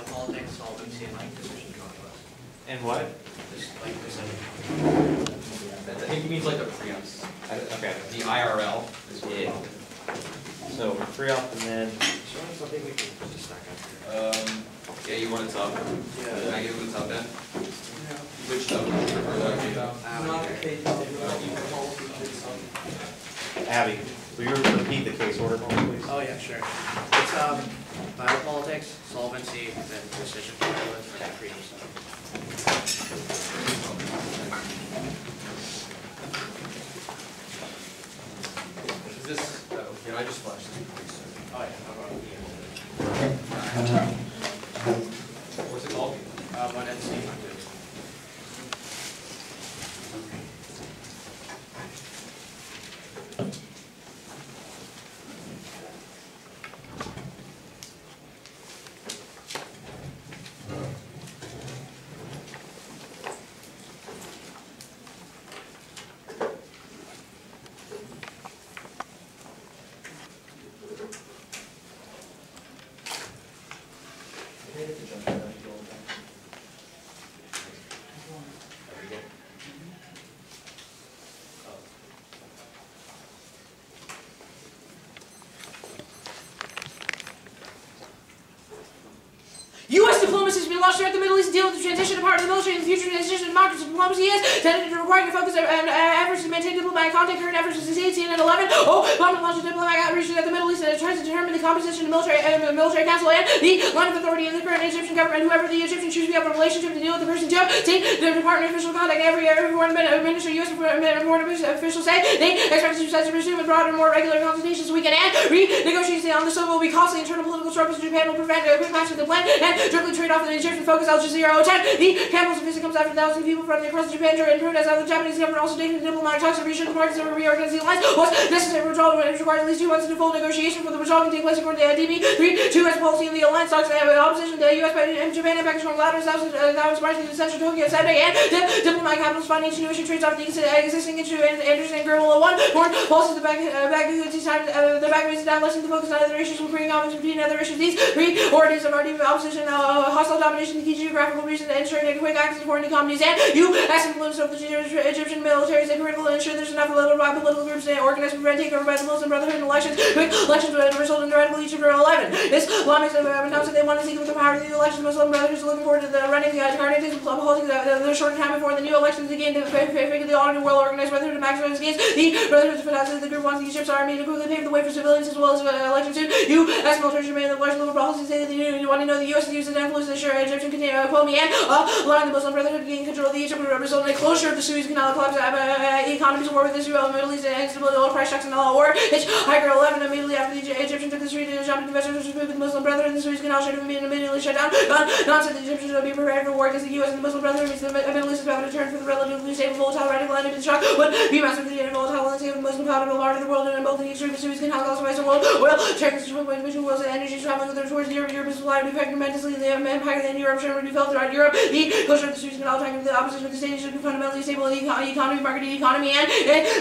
biopolitics, solvency, and like decision calculus. And what? Just like decision I think he means like the preamps. Okay. The IRL is what Yeah. So free off and then. something we can put a stack up. Yeah, you want it up. Can I give him the top then? Which top? Abby, will you repeat the case order, please? Oh yeah, sure. It's biopolitics, solvency, and then decision calculus for freedom stuff. Is this, can I just flash this please? Oh yeah, no problem. What's it called? 1NC. U.S. diplomacy has been launched throughout the Middle East to deal with the transition of part of the military and the future transition of democracy. Diplomacy is tended to require focus and efforts to maintain diplomatic contact. Current efforts to succeed and 11. Bombing launch of diplomatic outreach throughout the Middle East and it tries to determine the composition of the military council and the line of authority in the current Egyptian government. Whoever the Egyptians choose to have a relationship to deal with the person to see the department official contact every foreign minister, U.S. foreign officials say they expect the two sides to resume with broader, more regular consultations so we can renegotiate on the civil will be costly. Internal political struggles in Japan will prevent a quick match of the plan and directly trade off the Egyptian focus Al Jazeera 010. The campus visit comes after thousands of people from across Japan during protest of the Japanese government also taking the diplomatic talks to reassure the parties that reorganizing the alliance was necessary withdrawal when it required at least 2 months to full negotiation for the withdrawal can take place according to the DB3 2 policy of the alliance talks in opposition to the U.S. and Japan and Pakistan latter that was marching to central Tokyo Saturday and the diplomatic capitals financial innovation trades off the existing issue and Anderson and Gerbil 01 foreign policies the back down lessening the focus on other issues from creating conflicts between other issues. These priorities of our opposition hostile domination, the key geographical reason to ensure quick access to foreign economies and U.S. influence of the Egyptian military is critical to ensure there's enough political groups to organize and prevent takeover by the Muslim Brotherhood and elections. Quick elections would result in the radical Egypt 11. Islamics have announced that they want to seek with the power of the elections. Muslim Brotherhood is looking forward to the running the carnage holding the short time before the new elections again to figure the all-new well-organized Brotherhood to maximize gains. The Brotherhood of the group wants the Egypt's army to quickly pave the way for civilians as well as elections soon. U.S. military demand the large liberal policies say that you want to know the U.S. uses and influence the Egyptian economy and allowing the Muslim Brotherhood to gain control of the Egypt would result in a closure of the Suez Canal collapse, economies war with Israel, Middle East, and instability, oil price shocks, and all war. Hiker 11 immediately after the Egyptians took the street to Egypt, investors moved with the Muslim Brotherhood, and the Suez Canal should have been immediately shut down. Nonsense, the Egyptians would be prepared for war against the U.S. and the Muslim Brotherhood, means the Middle East is about to turn for the relatively stable, volatile, radical enemy. The shock would be massive, the volatile landscape of the Muslim powerful part of the world, and both the extreme Suez Canal also by some world oil, checkers, between worlds and energy traveling towards Europe. Europe's supply would be affected tremendously. The empire in Europe would be felt throughout Europe. The closure of the Suez Canal time the opposition of the state should be fundamentally stable economy, market economy, and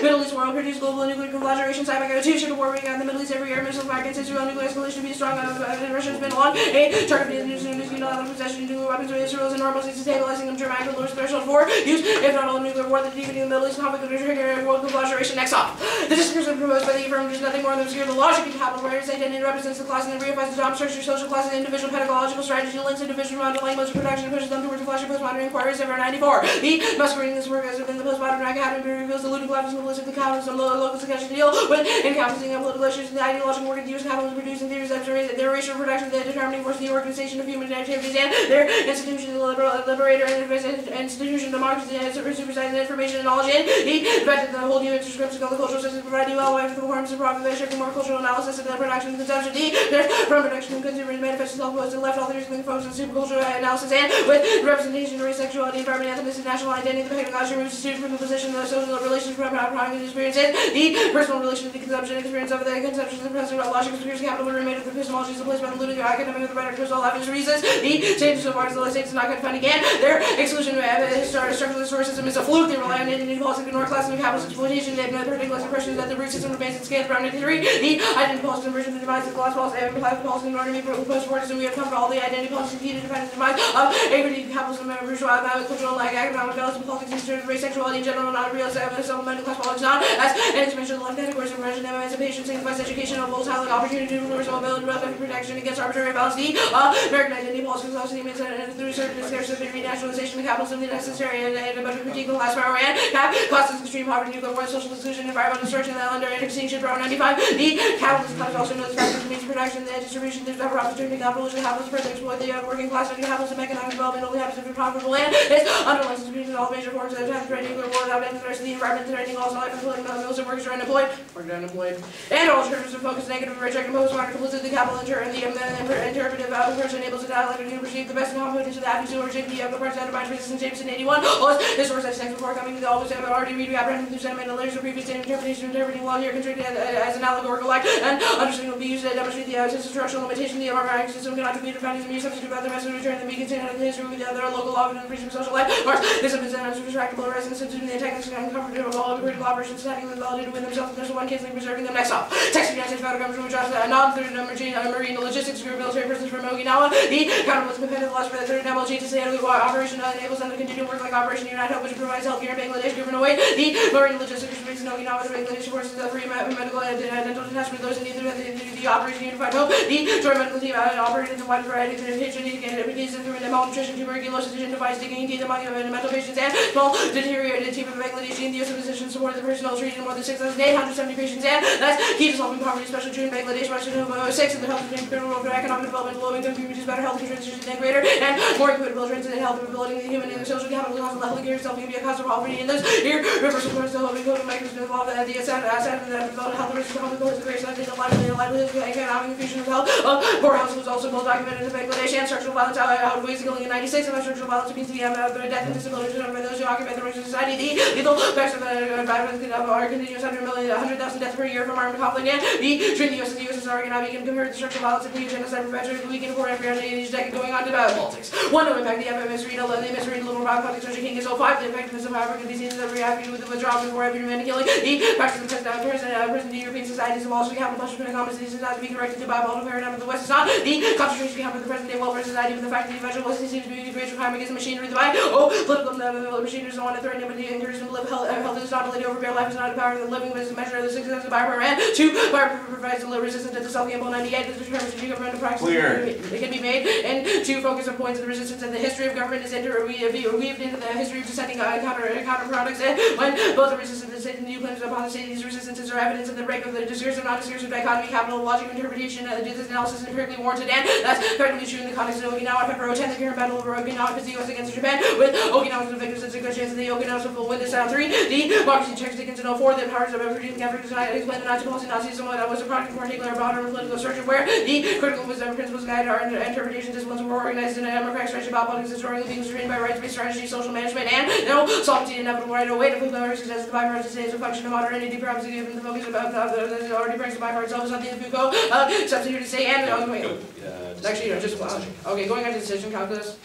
Middle East world produce global nuclear conflagration. Side by two should war in the Middle East every year. Missile fire against Israel. Nuclear escalation to be strong. Russia's been long. A target of the possession of nuclear weapons with Israel is enormous. It's stabilizing them dramatically lowers threshold for use. If not all nuclear war, the deepening of the Middle East conflict would trigger world conflagration. Next off. The discourse proposed by the affirmative is nothing more than obscure the logic of capital where its identity represents the class and then reifies the job structure, social class, and individual pedagogical strategy links individual underlying modes of production and pushes them towards the flash of postmodern inquiries ever 94. The masquerading this work as within the postmodern academy reveals the looting collapse and of the capitalism local suggestion deal with encompassing of political issues and the ideological work of the U.S. capitalism producing theories of their racial production, the determining force of the organization of human activities and their institution, the liberator and institution of democracy and supersizing information and knowledge and the fact that the whole new interscripts of the cultural system providing well away for the forms of profit by shifting more cultural analysis of the production and consumption. From production and consumer manifests itself and left all the reasoning focus on supercultural analysis and with representation of race, sexuality, environment, ethnicity, national identity, the pedagogy removes the student from the position of the social relations from having experiences, the personal relation to the consumption experience of the consumption of the present logic of capital would remain of the epistemologies of place by the looting academic of the writer crystal obvious reasons, the changes so far as the states is not going to fund again. Their exclusion structural resource system is a fluke. They rely on identity policy, ignore class and capitalist exploitation. They have no particular impressions that the root system remains in scans around 93. The identity policy conversion, the demise of class policy, and class policy in order to meet post-partisan, we have come for all the identity policy needed to find the demise of agricultural capitalism and bourgeois cultural like economic balance and politics in terms of race, sexuality in general, not a real supplemental class politics, not as an expansion of the left categories of oppression, emancipation, signifies education of full talent, opportunity, universal mobility, relative protection against arbitrary balance. The American identity policy was also means through certain scarcity, renationalization of capitalism, the necessary and a bunch of critique of class power and costs of extreme poverty, nuclear war, social exclusion, environmental destruction, the under extinction, Brown 95. The capitalist class also knows the factors of means of production, the distribution, there's never opportunity, capitalism, capitalists further exploit the working class, and capitalism, economic development only happens if it's profitable land. It's underlines distribution all major forms of the time threatening nuclear war without ending the rest of the environment, threatening all life, and political military workers are unemployed, and all terms of focus negative, reject, and postmodern complicit, the capital and the interpretive approach enables the dialect to perceive the best competence of the avenues to reject the parts that are resistance Jameson 81. This source has text before coming to the always have already read apprehended through sentiment and layers of previous interpretation interpreting law here constructed as an allegorical act and understanding will be used to demonstrate the structural limitation of our market system cannot be defined as a mere substitute by the rest of the return that we contain out of the history with the other local law and freedom of social life. Mars, this is an unretractable residence in the techniques and uncomfortable of all the critical operations standing with validated with themselves and there's one case like preserving them next off. Text of the United States federal government which has a non-third marine logistics group military persons from Okinawa. The counterbalance competitive laws for the third MLG to say operation enables them to continue work like Operation Unite Hope, which provides healthcare in Bangladesh, given away the marine logistics group in Okinawa, the Bangladesh forces the free medical and dental detachment, those in need the Operation Unified Hope. The joint medical team operated in a wide variety of cases through malnutrition, tuberculosis, device digging, teeth among mental patients, and small deteriorated team of Bangladesh Indian physicians supported the personnel treating more than 6,870 patients, and that's key to solving poverty, especially true in Bangladesh, by 6 and the health and critical for economic development, low-income communities, better health transition and greater, and more equitable trends in health and building the human and social capital cost of health care itself can be a cause of poverty in this here reversal towards the holding code of microscope involved at the asset of the health risk of the various livelihoods, economic infusion of health poor households also well documented in Bangladesh and structural violence outweighs the killing in 96 and structural violence means to be death and disability by those who occupy the rest of society. The lethal effects of our continuous 100,000 deaths per year from armed conflict and between the US and the USSR cannot be compared to structural violence and the genocide perpetrated we can afford every other each decade going on to politics. One no impact the misread liberal politics Roger King is 05 the effectiveness of African diseases that reacted with the withdrawal before every human killing the practice of present European societies have also capital punishment and common diseases not to be corrected to diabolical paradigm of the West is not the concentration camp of the present day welfare society with the fact that the evangelism seems to be the greatest requirement against the machinery of the by political machinery is the one that threaten but the encouragement to live health is not ability to overbear life is not a power of the living but is a measure of the success of the Bible and 2 Bible provides a little resistance to the self-gamble 98 that determines the government practice it can be made and 2 focus on points of resistance and the history of government is weaved into the history of dissenting counter products and when both the resistance and the state and new claims upon the state these resistances are evidence of the break of the discursive non-discursive dichotomy capital logic interpretation this analysis is empirically warranted and that's practically true in the context of Okinawa Pepper 10 the current battle over Okinawa is the US against Japan with Okinawa as the victors it's a good chance that the Okinawas will win this down 3 the democracy checks Dickens in 04 the powers of everything Africa explained the Nazi policy Nazis someone that was a product of particular broader political structure where the critical wisdom principles guide our interpretation disciplines were organized in a democratic strategy about politics historically being restrained by rights-based strategy social management and solvency inevitable right away to fulfill our success the bipartisan state is a function of modernity perhaps given the focus about the already brings the bipartisan self is something that Foucault substitute to say and actually just okay going on to decision calculus.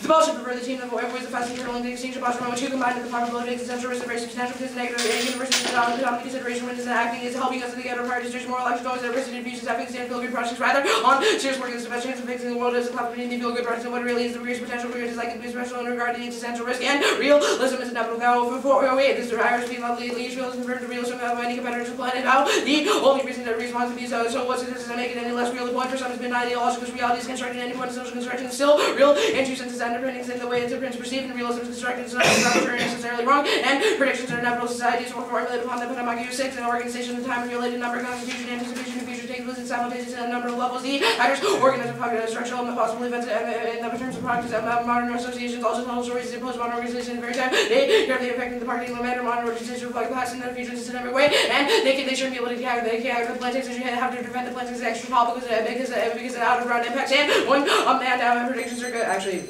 The ball should prefer the team that avoids the fast and turtle in the exchange of Boston 2 combined with the probability of existential risk of very substantial because negative and university predominant consideration when it is acting is helping us to get our parties to more elections always that person infusions having stand feel good projects rather on serious work is the best chance of fixing the world as a club between the feel good projects and what really is the greatest potential for it is like to be special in regard to the existential risk and realism is inevitable now for this is Irish being lovely leash feels confirmed the realism of any competitors of planet out the only reason that responds to be so what's it does not make it any less real the point for some has been ideological reality is constructed any point of social construction is still real and 2 senses underpinnings in the way it's perceived and realism is constructed is not necessarily wrong and predictions are inevitable societies were formulated upon the Panama 6 and organization the time related number constitution anticipation and future take place in simultaneous and a number of levels the actors organize a structural and the possible events in the terms of practice modern associations also tell stories impose modern organizations very time they carefully affecting the particular manner modern organizations reflect the past and the future in a systemic way and they shouldn't be able to carry the plantics you have to prevent the plantics extra tall because of out of ground impacts and when man down predictions are good actually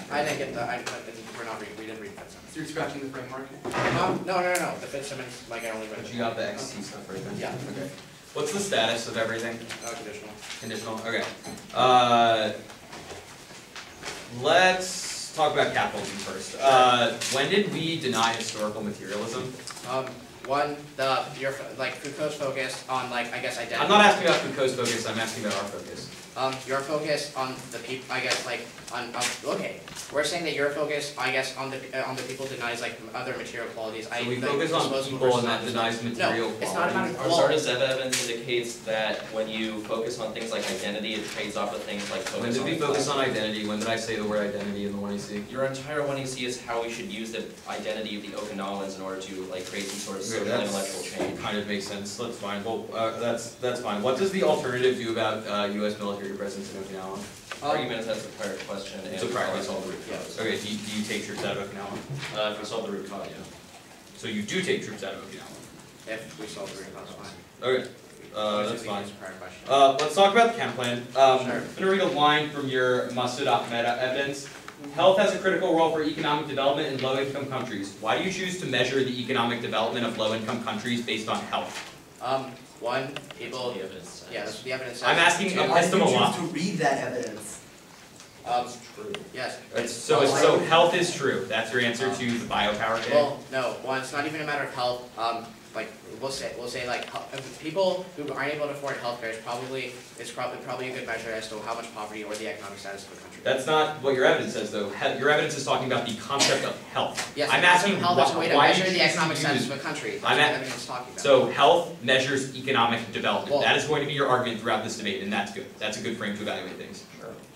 I didn't get the, we didn't read that sentence. So you're scratching the framework? No. The fifth sentence, like I only read it. But you got the XT stuff right then? Yeah. Okay. What's the status of everything? Conditional. Conditional, okay. Let's talk about capitalism first. When did we deny historical materialism? Foucault's focus on, I guess, identity. I'm not asking about Foucault's focus, I'm asking about our focus. Your focus on the people, I guess, okay. We're saying that your focus, I guess, on the people denies, other material qualities. So we focus on people and that denies material qualities. No, it's not about Our sort of evidence indicates that when you focus on things like identity, it trades off with things like focus on. When did we focus on identity? When did I say the word identity in the 1EC? Your entire 1EC is how we should use the identity of the Okinawans in order to create some sort of social intellectual change. Kind of makes sense. That's fine. Well, that's fine. What does the alternative do about U.S. military presence in Okinawa? Argument is that's a prior question. It's a prior. We solve the root cause. Okay. Do you take troops out of Okinawa? If we solve the root cause, yeah. So you do take troops out of Okinawa? If we solve the root cause, fine. Okay. That's fine. Prior question. Let's talk about the camp plan. Sure. I'm going to read a line from your Masood Ahmed evidence. Health has a critical role for economic development in low-income countries. Why do you choose to measure the economic development of low-income countries based on health? One, people. The evidence says. Yeah, that's what the evidence says. I'm asking Two, Why did you epistemolo- choose to read that evidence? True. Yes. So health is true. That's your answer to the biopower case? Well, no. One, it's not even a matter of health. We'll say people who aren't able to afford healthcare is probably a good measure as to how much poverty or the economic status of the country. That's not what your evidence says, though. Your evidence is talking about the concept of health. Yes, I'm the concept asking of health is a way to why measure you the choose economic to status use- of a country. That's I'm what at- the evidence is talking about. So health measures economic development. Well- That is going to be your argument throughout this debate, and that's good. That's a good frame to evaluate things.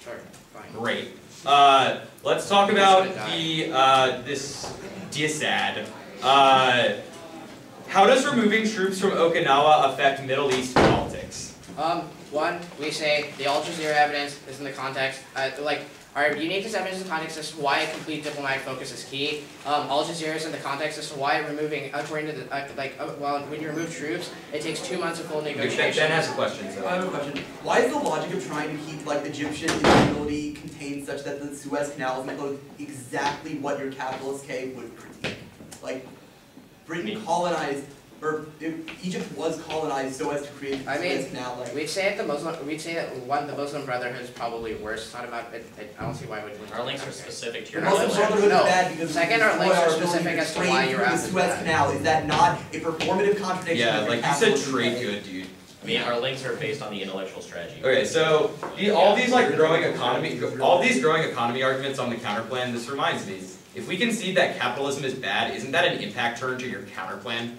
Sure, fine. Great. Let's talk about this DISAD. How does removing troops from Okinawa affect Middle East politics? One, we say the Al Jazeera evidence is in the context, our uniqueness evidence in the context as to why a complete diplomatic focus is key. Al Jazeera is in the context as to why removing, according to the, when you remove troops, it takes 2 months of full negotiation. Ben has a question. So. I have a question. Why is the logic of trying to keep Egyptian instability contained such that the Suez Canal is enclosed exactly what your capitalist K would critique? Britain colonized, or Egypt was colonized so as to create the Suez Canal. We'd say that the Muslim Brotherhood is probably worse. It's not about it. I don't see why we would. Our links are specific to your The Muslim Brotherhood is bad because Second, our links are specific as to why you're the asking Suez that. Canal. Is that not a performative contradiction? Yeah, of your like you said, capitalism trade today? good, dude. I mean, our links are based on the intellectual strategy. Okay, so all these growing economy arguments on the counterplan. This reminds me, if we concede that capitalism is bad, isn't that an impact turn to your counterplan?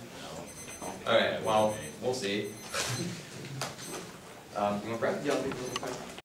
Okay, well, we'll see. You want Brett? Yeah, I'll be really quick.